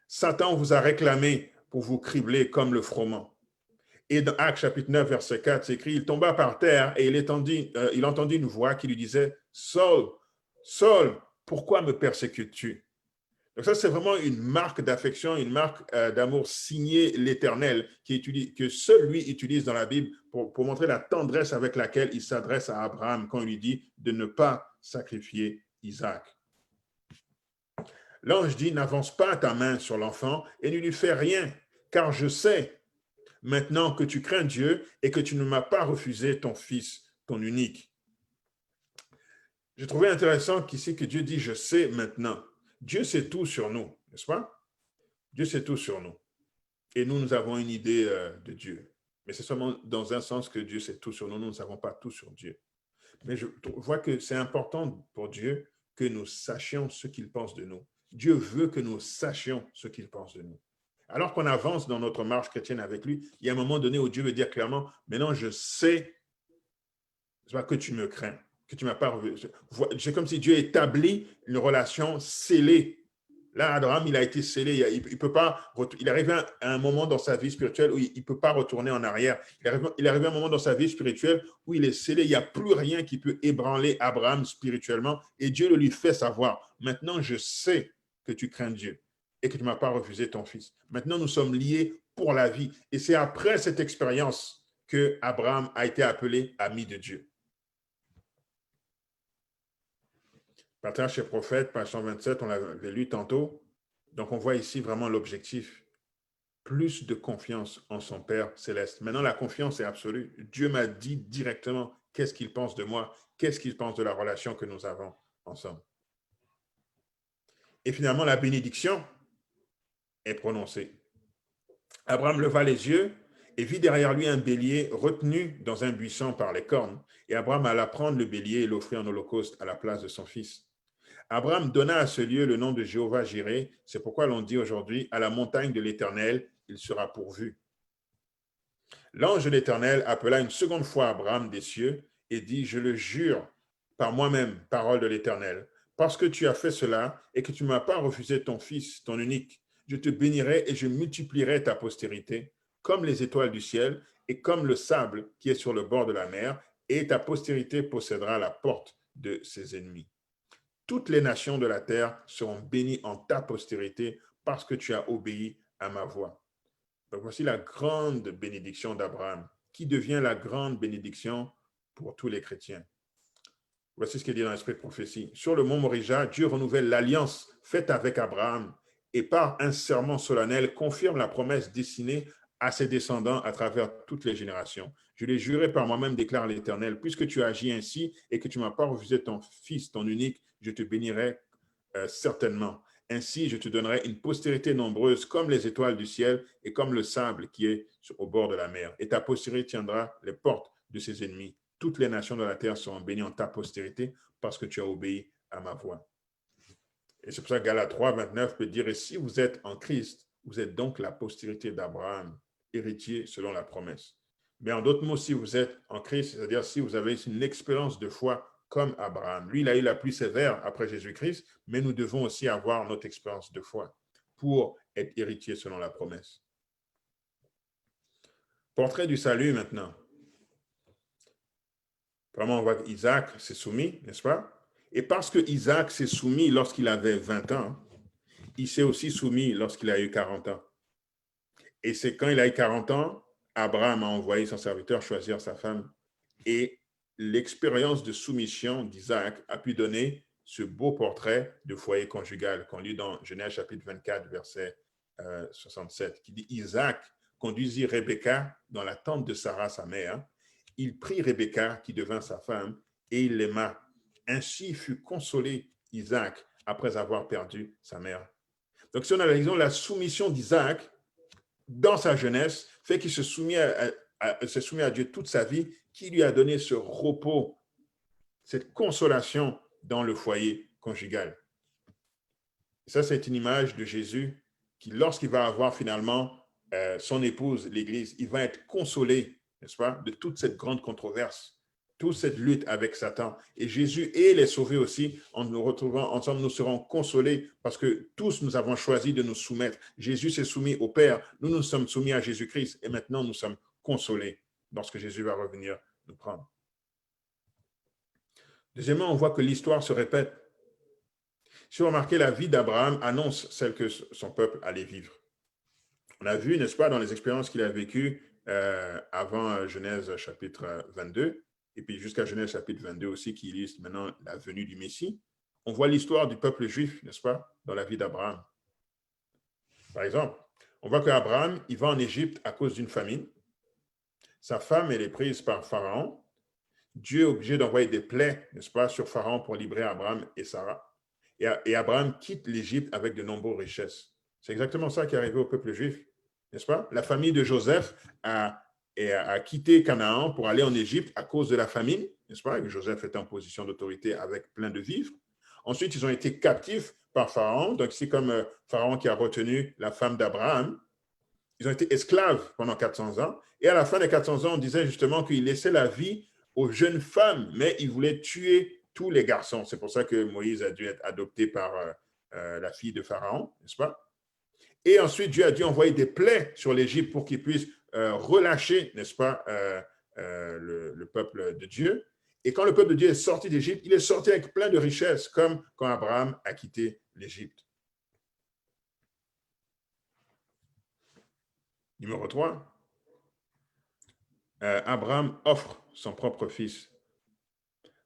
Satan vous a réclamé pour vous cribler comme le froment. » Et dans Actes chapitre 9, verset 4, c'est écrit, « Il tomba par terre et il entendit une voix qui lui disait, « Saul, Saul, pourquoi me persécutes-tu » Donc ça, c'est vraiment une marque d'affection, une marque d'amour signée l'Éternel que seul lui utilise dans la Bible pour montrer la tendresse avec laquelle il s'adresse à Abraham quand il lui dit de ne pas sacrifier Isaac. L'ange dit, « N'avance pas ta main sur l'enfant et ne lui fais rien, car je sais maintenant que tu crains Dieu et que tu ne m'as pas refusé ton fils, ton unique. » J'ai trouvé intéressant qu'ici que Dieu dit « je sais maintenant ». Dieu sait tout sur nous, n'est-ce pas? Dieu sait tout sur nous. Et nous avons une idée de Dieu. Mais c'est seulement dans un sens que Dieu sait tout sur nous. Nous ne savons pas tout sur Dieu. Mais je vois que c'est important pour Dieu que nous sachions ce qu'il pense de nous. Dieu veut que nous sachions ce qu'il pense de nous. Alors qu'on avance dans notre marche chrétienne avec lui, il y a un moment donné où Dieu veut dire clairement, maintenant je sais que tu me crains, que tu m'as pas revu. C'est comme si Dieu établit une relation scellée. Là, Abraham, il a été scellé. Il arrive à un moment dans sa vie spirituelle où il ne peut pas retourner en arrière. Il arrive à un moment dans sa vie spirituelle où il est scellé. Il n'y a plus rien qui peut ébranler Abraham spirituellement. Et Dieu le lui fait savoir. Maintenant, je sais que tu crains Dieu et que tu ne m'as pas refusé ton fils. Maintenant, nous sommes liés pour la vie. Et c'est après cette expérience que Abraham a été appelé ami de Dieu. Partage chez Prophète, page 127, on l'avait lu tantôt. Donc, on voit ici vraiment l'objectif. plus de confiance en son Père céleste. Maintenant, la confiance est absolue. Dieu m'a dit directement qu'est-ce qu'il pense de moi, qu'est-ce qu'il pense de la relation que nous avons ensemble. Et finalement, la bénédiction est prononcée. Abraham leva les yeux et vit derrière lui un bélier retenu dans un buisson par les cornes. Et Abraham alla prendre le bélier et l'offrir en holocauste à la place de son fils. Abraham donna à ce lieu le nom de Jéhovah Jireh. C'est pourquoi l'on dit aujourd'hui, à la montagne de l'Éternel, il sera pourvu. L'ange de l'Éternel appela une seconde fois Abraham des cieux et dit, je le jure par moi-même, parole de l'Éternel, parce que tu as fait cela et que tu ne m'as pas refusé ton fils, ton unique, je te bénirai et je multiplierai ta postérité comme les étoiles du ciel et comme le sable qui est sur le bord de la mer, et ta postérité possédera la porte de ses ennemis. Toutes les nations de la terre seront bénies en ta postérité parce que tu as obéi à ma voix. Donc voici la grande bénédiction d'Abraham, qui devient la grande bénédiction pour tous les chrétiens. Voici ce qu'il dit dans l'esprit de prophétie. Sur le mont Morija, Dieu renouvelle l'alliance faite avec Abraham et par un serment solennel confirme la promesse destinée à ses descendants à travers toutes les générations. Je l'ai juré par moi-même, déclare l'Éternel, puisque tu as agi ainsi et que tu ne m'as pas refusé ton fils, ton unique, je te bénirai certainement. Ainsi, je te donnerai une postérité nombreuse comme les étoiles du ciel et comme le sable qui est au bord de la mer. Et ta postérité tiendra les portes de ses ennemis. Toutes les nations de la terre seront bénies en ta postérité parce que tu as obéi à ma voix. Et c'est pour ça que Galates 3, 29 peut dire, et si vous êtes en Christ, vous êtes donc la postérité d'Abraham, héritier selon la promesse. Mais en d'autres mots, si vous êtes en Christ, c'est-à-dire si vous avez une expérience de foi comme Abraham, lui, il a eu la plus sévère après Jésus-Christ, mais nous devons aussi avoir notre expérience de foi pour être héritier selon la promesse. Portrait du salut maintenant. Vraiment, on voit qu'Isaac s'est soumis, n'est-ce pas? Et parce que Isaac s'est soumis lorsqu'il avait 20 ans, il s'est aussi soumis lorsqu'il a eu 40 ans. Et c'est quand il a eu 40 ans, Abraham a envoyé son serviteur choisir sa femme. Et l'expérience de soumission d'Isaac a pu donner ce beau portrait de foyer conjugal qu'on lit dans Genèse chapitre 24, verset 67, qui dit Isaac conduisit Rebecca dans la tente de Sarah, sa mère. Il prit Rebecca, qui devint sa femme, et il l'aima. Ainsi fut consolé Isaac après avoir perdu sa mère. Donc, si on analyse la soumission d'Isaac dans sa jeunesse, fait qu'il se soumet à Dieu toute sa vie, qui lui a donné ce repos, cette consolation dans le foyer conjugal. Et ça, c'est une image de Jésus qui, lorsqu'il va avoir finalement son épouse, l'Église, il va être consolé, n'est-ce pas, de toute cette grande controverse, toute cette lutte avec Satan. Et Jésus et les sauvés aussi, en nous retrouvant ensemble, nous serons consolés parce que tous nous avons choisi de nous soumettre. Jésus s'est soumis au Père, nous nous sommes soumis à Jésus-Christ et maintenant nous sommes consolés lorsque Jésus va revenir nous prendre. Deuxièmement, on voit que l'histoire se répète. Si vous remarquez, la vie d'Abraham annonce celle que son peuple allait vivre. On a vu, n'est-ce pas, dans les expériences qu'il a vécues avant Genèse chapitre 22, et puis jusqu'à Genèse chapitre 22 aussi, qui illustre maintenant la venue du Messie. On voit l'histoire du peuple juif, n'est-ce pas, dans la vie d'Abraham. Par exemple, on voit qu'Abraham, il va en Égypte à cause d'une famine. Sa femme, elle est prise par Pharaon. Dieu est obligé d'envoyer des plaies, n'est-ce pas, sur Pharaon pour libérer Abraham et Sarah. Et Abraham quitte l'Égypte avec de nombreuses richesses. C'est exactement ça qui est arrivé au peuple juif, n'est-ce pas? La famille de Joseph a quitté Canaan pour aller en Égypte à cause de la famine, n'est-ce pas? Et Joseph était en position d'autorité avec plein de vivres. Ensuite, ils ont été captifs par Pharaon. Donc, c'est comme Pharaon qui a retenu la femme d'Abraham. Ils ont été esclaves pendant 400 ans. Et à la fin des 400 ans, on disait justement qu'il laissait la vie aux jeunes femmes, mais il voulait tuer tous les garçons. C'est pour ça que Moïse a dû être adopté par la fille de Pharaon, n'est-ce pas? Et ensuite, Dieu a dû envoyer des plaies sur l'Égypte pour qu'il puisse relâcher, n'est-ce pas, le peuple de Dieu. Et quand le peuple de Dieu est sorti d'Égypte, il est sorti avec plein de richesses, comme quand Abraham a quitté l'Égypte. Numéro 3, Abraham offre son propre fils.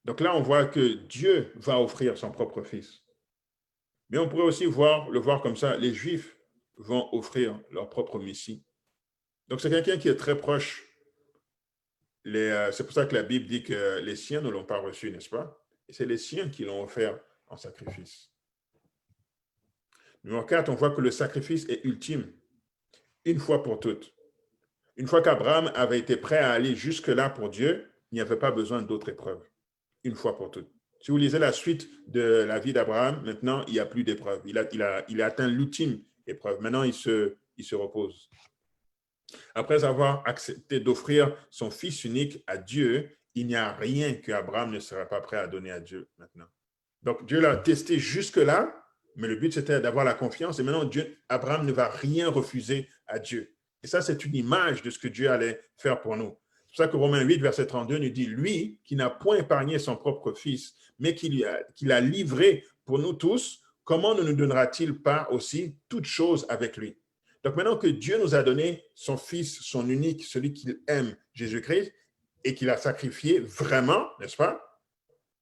Donc là, on voit que Dieu va offrir son propre fils. Mais on pourrait aussi le voir comme ça, les Juifs vont offrir leur propre messie. Donc, c'est quelqu'un qui est très proche. C'est pour ça que la Bible dit que les siens ne l'ont pas reçu, n'est-ce pas? Et c'est les siens qui l'ont offert en sacrifice. Numéro 4, on voit que le sacrifice est ultime, une fois pour toutes. Une fois qu'Abraham avait été prêt à aller jusque-là pour Dieu, il n'y avait pas besoin d'autres épreuves, une fois pour toutes. Si vous lisez la suite de la vie d'Abraham, maintenant, il n'y a plus d'épreuves. Il a atteint l'ultime épreuve. Maintenant, il se repose. Après avoir accepté d'offrir son fils unique à Dieu, il n'y a rien qu'Abraham ne serait pas prêt à donner à Dieu maintenant. Donc, Dieu l'a testé jusque-là, mais le but, c'était d'avoir la confiance. Et maintenant, Abraham ne va rien refuser à Dieu. Et ça, c'est une image de ce que Dieu allait faire pour nous. C'est pour ça que Romains 8, verset 32 nous dit, lui qui n'a point épargné son propre fils, mais qui l'a livré pour nous tous, comment ne nous donnera-t-il pas aussi toutes choses avec lui? Donc maintenant que Dieu nous a donné son fils, son unique, celui qu'il aime, Jésus-Christ, et qu'il a sacrifié vraiment, n'est-ce pas?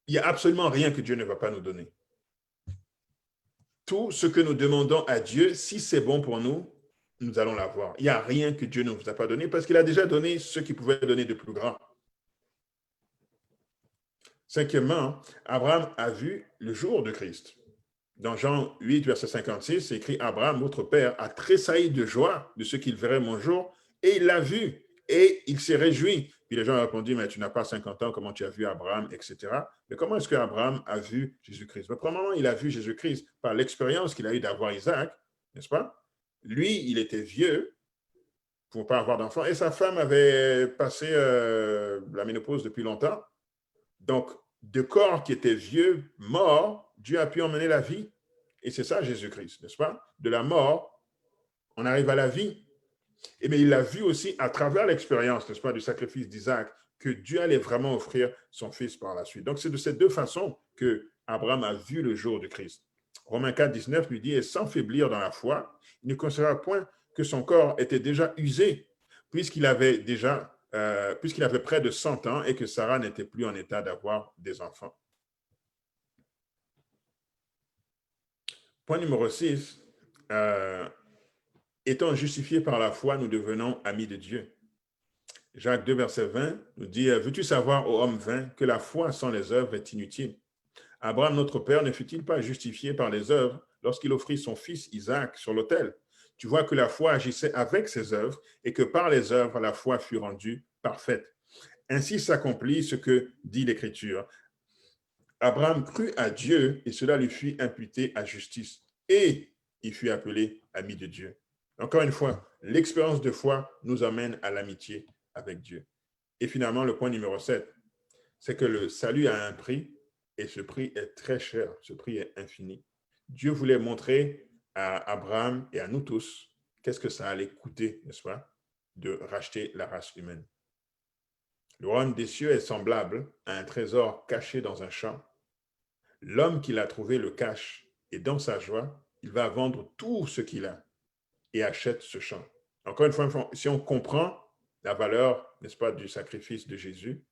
Il n'y a absolument rien que Dieu ne va pas nous donner. Tout ce que nous demandons à Dieu, si c'est bon pour nous, nous allons l'avoir. Il n'y a rien que Dieu ne nous a pas donné parce qu'il a déjà donné ce qu'il pouvait donner de plus grand. Cinquièmement, Abraham a vu le jour de Christ. Dans Jean 8, verset 56, c'est écrit « Abraham, votre père, a tressailli de joie de ce qu'il verrait mon jour, et il l'a vu, et il s'est réjoui. » Puis les gens ont répondu « Mais tu n'as pas 50 ans, comment tu as vu Abraham, etc. » Mais comment est-ce qu'Abraham a vu Jésus-Christ? Premièrement, il a vu Jésus-Christ par l'expérience qu'il a eue d'avoir Isaac, n'est-ce pas? Lui, il était vieux pour ne pas avoir d'enfant, et sa femme avait passé la ménopause depuis longtemps. Donc, de corps qui étaient vieux, morts, Dieu a pu emmener la vie. Et c'est ça Jésus-Christ, n'est-ce pas? De la mort, on arrive à la vie. Et mais il a vu aussi à travers l'expérience, n'est-ce pas, du sacrifice d'Isaac, que Dieu allait vraiment offrir son fils par la suite. Donc, c'est de ces deux façons que Abraham a vu le jour de Christ. Romains 4, 19 lui dit, et sans faiblir dans la foi, il ne considéra point que son corps était déjà usé, puisqu'il avait près de 100 ans et que Sarah n'était plus en état d'avoir des enfants. Point numéro 6, étant justifiés par la foi, nous devenons amis de Dieu. Jacques 2, verset 20 nous dit, veux-tu savoir, ô homme vain, que la foi sans les œuvres est inutile? Abraham, notre père, ne fut-il pas justifié par les œuvres lorsqu'il offrit son fils Isaac sur l'autel? Tu vois que la foi agissait avec ses œuvres et que par les œuvres, la foi fut rendue parfaite. Ainsi s'accomplit ce que dit l'Écriture. Abraham crut à Dieu et cela lui fut imputé à justice. Et il fut appelé ami de Dieu. Encore une fois, l'expérience de foi nous amène à l'amitié avec Dieu. Et finalement, le point numéro 7, c'est que le salut a un prix et ce prix est très cher, ce prix est infini. Dieu voulait montrer à Abraham et à nous tous qu'est-ce que ça allait coûter, n'est-ce pas, de racheter la race humaine. Le royaume des cieux est semblable à un trésor caché dans un champ. L'homme qui l'a trouvé le cache et dans sa joie, il va vendre tout ce qu'il a et achète ce champ. Encore une fois, si on comprend la valeur, n'est-ce pas, du sacrifice de Jésus,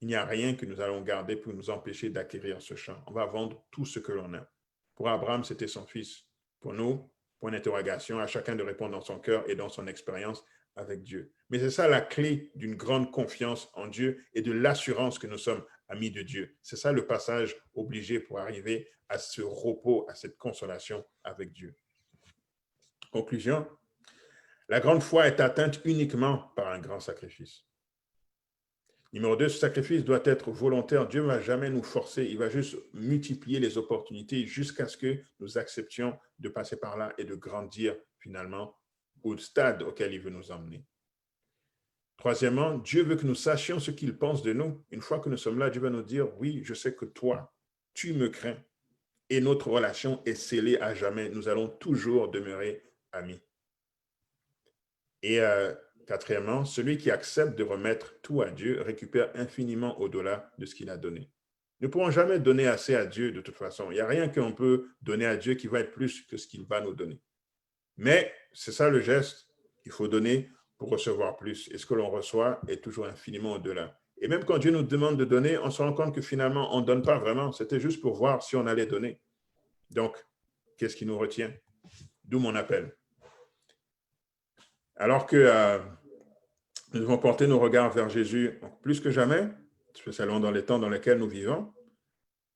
il n'y a rien que nous allons garder pour nous empêcher d'acquérir ce champ. On va vendre tout ce que l'on a. Pour Abraham, c'était son fils. Pour nous, point d'interrogation, à chacun de répondre dans son cœur et dans son expérience avec Dieu. Mais c'est ça la clé d'une grande confiance en Dieu et de l'assurance que nous sommes amis de Dieu. C'est ça le passage obligé pour arriver à ce repos, à cette consolation avec Dieu. Conclusion, la grande foi est atteinte uniquement par un grand sacrifice. Numéro 2, ce sacrifice doit être volontaire. Dieu ne va jamais nous forcer. Il va juste multiplier les opportunités jusqu'à ce que nous acceptions de passer par là et de grandir finalement au stade auquel il veut nous emmener. Troisièmement, Dieu veut que nous sachions ce qu'il pense de nous. Une fois que nous sommes là, Dieu va nous dire, oui, je sais que toi, tu me crains. Et notre relation est scellée à jamais. Nous allons toujours demeurer amis. Et quatrièmement, celui qui accepte de remettre tout à Dieu récupère infiniment au-delà de ce qu'il a donné. Nous ne pourrons jamais donner assez à Dieu de toute façon. Il n'y a rien qu'on peut donner à Dieu qui va être plus que ce qu'il va nous donner. Mais c'est ça le geste. Il faut donner pour recevoir plus. Et ce que l'on reçoit est toujours infiniment au-delà. Et même quand Dieu nous demande de donner, on se rend compte que finalement, on ne donne pas vraiment. C'était juste pour voir si on allait donner. Donc, qu'est-ce qui nous retient? D'où mon appel. Alors que nous devons porter nos regards vers Jésus plus que jamais, spécialement dans les temps dans lesquels nous vivons,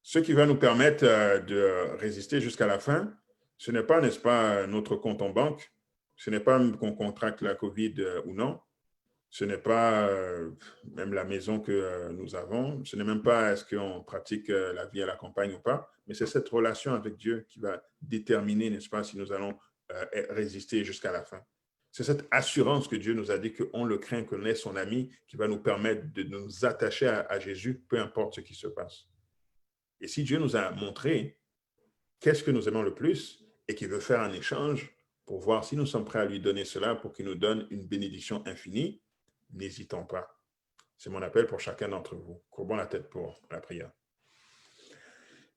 ce qui va nous permettre de résister jusqu'à la fin, ce n'est pas, n'est-ce pas, notre compte en banque, ce n'est pas qu'on contracte la COVID ou non, ce n'est pas même la maison que nous avons, ce n'est même pas est-ce qu'on pratique la vie à la campagne ou pas, mais c'est cette relation avec Dieu qui va déterminer, n'est-ce pas, si nous allons résister jusqu'à la fin. C'est cette assurance que Dieu nous a dit qu'on le craint, qu'on est son ami, qui va nous permettre de nous attacher à Jésus, peu importe ce qui se passe. Et si Dieu nous a montré qu'est-ce que nous aimons le plus et qu'il veut faire un échange pour voir si nous sommes prêts à lui donner cela pour qu'il nous donne une bénédiction infinie, n'hésitons pas. C'est mon appel pour chacun d'entre vous. Courbons la tête pour la prière.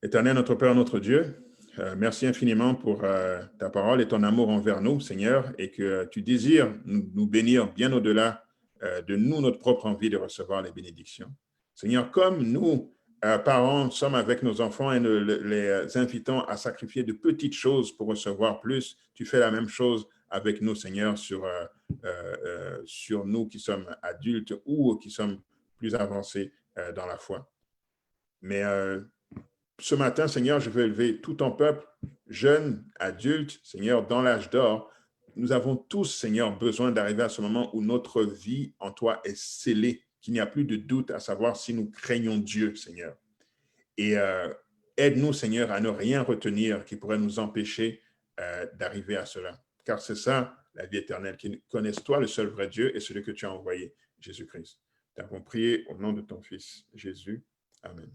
Éternel, notre Père, notre Dieu, merci infiniment pour ta parole et ton amour envers nous, Seigneur, et que tu désires nous bénir bien au-delà de nous, notre propre envie de recevoir les bénédictions. Seigneur, comme nous, parents, sommes avec nos enfants et nous les invitons à sacrifier de petites choses pour recevoir plus, tu fais la même chose avec nous, Seigneur, sur nous qui sommes adultes ou qui sommes plus avancés dans la foi. Mais ce matin, Seigneur, je veux élever tout ton peuple, jeunes, adultes, Seigneur, dans l'âge d'or. Nous avons tous, Seigneur, besoin d'arriver à ce moment où notre vie en toi est scellée, qu'il n'y a plus de doute à savoir si nous craignons Dieu, Seigneur. Et aide-nous, Seigneur, à ne rien retenir qui pourrait nous empêcher d'arriver à cela. Car c'est ça, la vie éternelle, qu'ils connaissent toi, le seul vrai Dieu, et celui que tu as envoyé, Jésus-Christ. Nous avons prié au nom de ton Fils, Jésus. Amen.